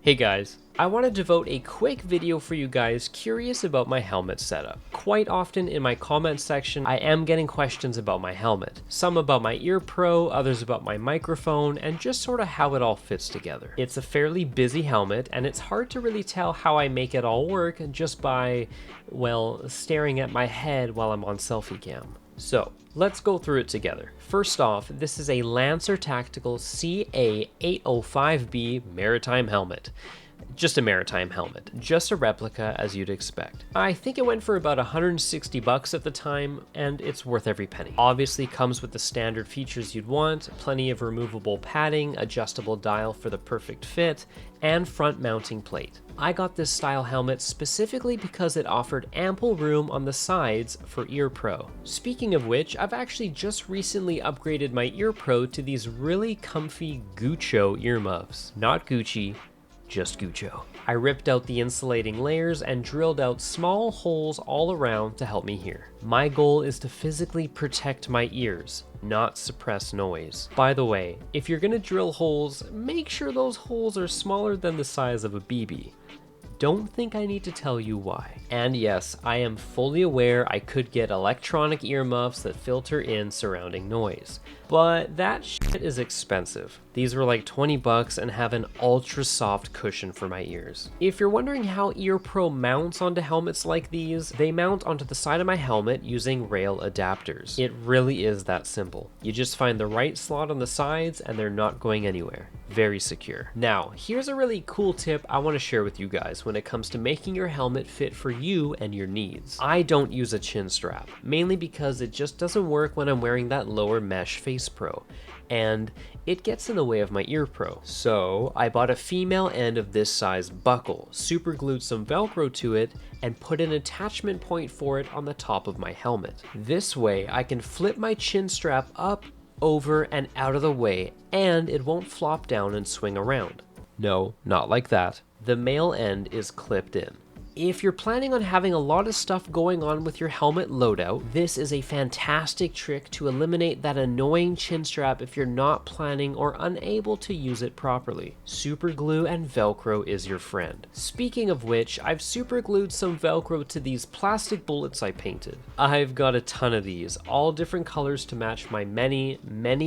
Hey guys, I want to devote a quick video for you guys curious about my helmet setup. Quite often in my comment section, I am getting questions about my helmet. Some about my ear pro, others about my microphone, and just sort of how it all fits together. It's a fairly busy helmet, and it's hard to really tell how I make it all work just by, well, staring at my head while I'm on selfie cam. So, let's go through it together. First off, this is a Lancer Tactical CA805B Maritime helmet. Just a Maritime helmet, just a replica as you'd expect. I think it went for about 160 bucks at the time, and it's worth every penny. Obviously comes with the standard features you'd want, plenty of removable padding, adjustable dial for the perfect fit, and front mounting plate. I got this style helmet specifically because it offered ample room on the sides for ear pro. Speaking of which, I've actually just recently upgraded my ear pro to these really comfy Guccio earmuffs. Not Gucci, just Guccio. I ripped out the insulating layers and drilled out small holes all around to help me hear. My goal is to physically protect my ears, not suppress noise. By the way, if you're gonna drill holes, make sure those holes are smaller than the size of a BB. Don't think I need to tell you why. And yes, I am fully aware I could get electronic earmuffs that filter in surrounding noise, but that shit is expensive. These were like 20 bucks and have an ultra soft cushion for my ears. If you're wondering how Ear Pro mounts onto helmets like these, they mount onto the side of my helmet using rail adapters. It really is that simple. You just find the right slot on the sides and they're not going anywhere. Very secure. Now, here's a really cool tip I want to share with you guys when it comes to making your helmet fit for you and your needs. I don't use a chin strap, mainly because it just doesn't work when I'm wearing that lower mesh face pro, and it gets in the way of my ear pro. So I bought a female end of this size buckle, super glued some velcro to it, and put an attachment point for it on the top of my helmet. This way I can flip my chin strap up, over, and out of the way, and it won't flop down and swing around. No, not like that. The male end is clipped in. If you're planning on having a lot of stuff going on with your helmet loadout, this is a fantastic trick to eliminate that annoying chin strap if you're not planning or unable to use it properly. Super glue and Velcro is your friend. Speaking of which, I've super glued some Velcro to these plastic bullets I painted. I've got a ton of these, all different colors to match my many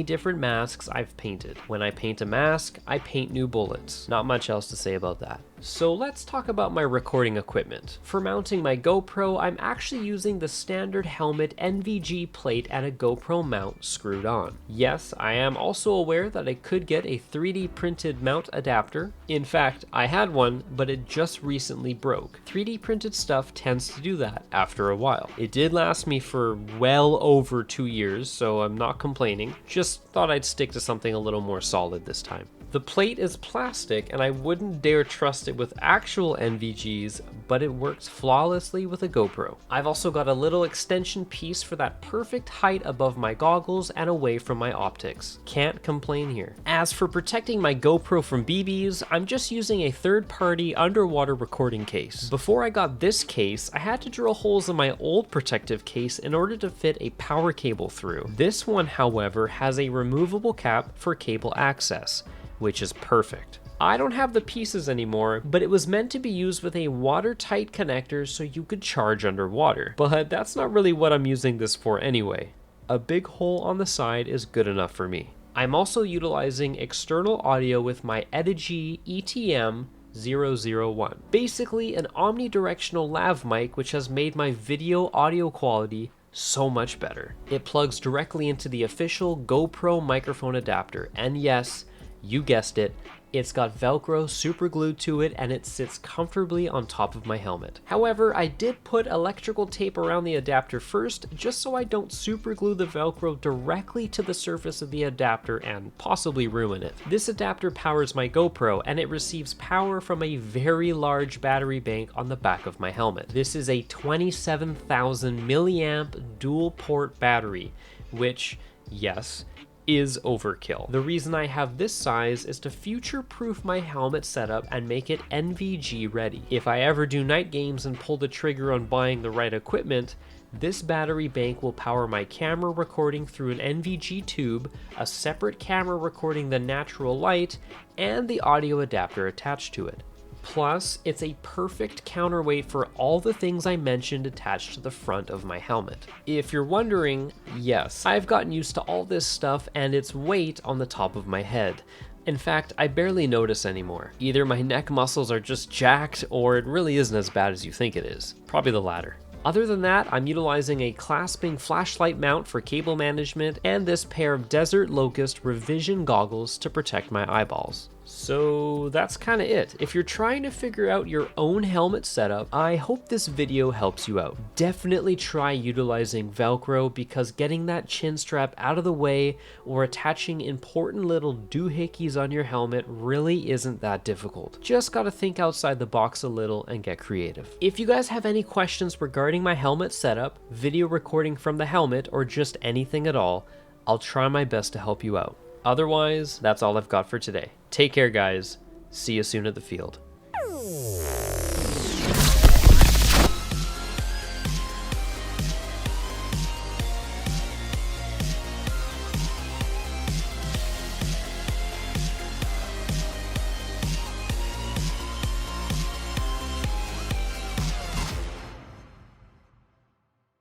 different masks I've painted. When I paint a mask, I paint new bullets. Not much else to say about that. So let's talk about my recording equipment. For mounting my GoPro, I'm actually using the standard helmet NVG plate and a GoPro mount screwed on. Yes, I am also aware that I could get a 3D printed mount adapter. In fact, I had one, but it just recently broke. 3D printed stuff tends to do that after a while. It did last me for well over 2 years, so I'm not complaining. Just thought I'd stick to something a little more solid this time. The plate is plastic and I wouldn't dare trust it with actual NVGs, but it works flawlessly with a GoPro. I've also got a little extension piece for that perfect height above my goggles and away from my optics. Can't complain here. As for protecting my GoPro from BBs, I'm just using a third-party underwater recording case. Before I got this case, I had to drill holes in my old protective case in order to fit a power cable through. This one, however, has a removable cap for cable access, which is perfect. I don't have the pieces anymore, but it was meant to be used with a watertight connector so you could charge underwater. But that's not really what I'm using this for anyway. A big hole on the side is good enough for me. I'm also utilizing external audio with my Edutige ETM 001. Basically an omnidirectional lav mic which has made my video audio quality so much better. It plugs directly into the official GoPro microphone adapter, and yes, you guessed it, it's got Velcro super glued to it and it sits comfortably on top of my helmet. However, I did put electrical tape around the adapter first, just so I don't super glue the Velcro directly to the surface of the adapter and possibly ruin it. This adapter powers my GoPro and it receives power from a very large battery bank on the back of my helmet. This is a 27,000 milliamp dual port battery, which, yes, is overkill. The reason I have this size is to future-proof my helmet setup and make it NVG ready. If I ever do night games and pull the trigger on buying the right equipment, This battery bank will power my camera recording through an NVG tube, a separate camera recording the natural light, and the audio adapter attached to it. Plus, it's a perfect counterweight for all the things I mentioned attached to the front of my helmet. If you're wondering, yes, I've gotten used to all this stuff and its weight on the top of my head. In fact, I barely notice anymore. Either my neck muscles are just jacked, or it really isn't as bad as you think it is. Probably the latter. Other than that, I'm utilizing a clasping flashlight mount for cable management and this pair of Desert Locust revision goggles to protect my eyeballs. So that's kind of it. If you're trying to figure out your own helmet setup, I hope this video helps you out. Definitely try utilizing Velcro because getting that chin strap out of the way or attaching important little doohickeys on your helmet really isn't that difficult. Just gotta think outside the box a little and get creative. If you guys have any questions regarding my helmet setup, video recording from the helmet, or just anything at all, I'll try my best to help you out. Otherwise, that's all I've got for today. Take care, guys. See you soon at the field.